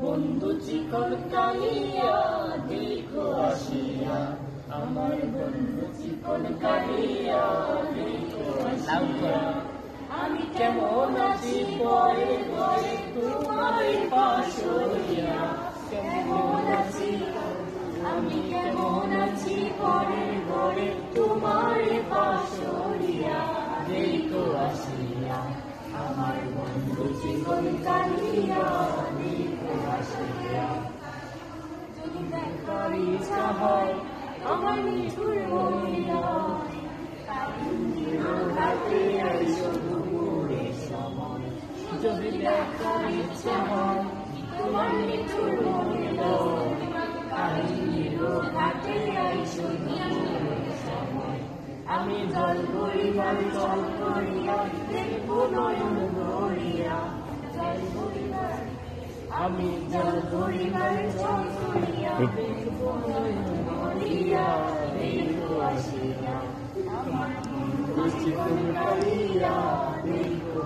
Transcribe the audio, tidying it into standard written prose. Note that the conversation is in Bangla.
বন্ধু চিকন কালিয়া দেখো আসিয়া, আমার বন্ধু চিকন কালিয়া দেখো আসিয়া। আমি কেমন আছি পরে পরে তোমার পাশরিয়া, কেমন আছি আমি কেমন আছি পরে পরে তোমার পাশরিয়া দেখো আসিয়া, আমার বন্ধু চিকন কালিয়া দেখো আসিয়া। যদি দেখার ইচ্ছা হয় আমার নিঠুর মহিলা, যদি দেখার ইচ্ছা হয় তোমার নিঠুর মহিলা, আমি জল পরিবার জল করিয়া দেখবো নয়ন ভরিয়া, আমি জল পরিবার জল করিয়া দেখবো নয়ন ভরিয়া দেখো আসিয়া, আমার বন্ধু চিকন কালিয়া দেখো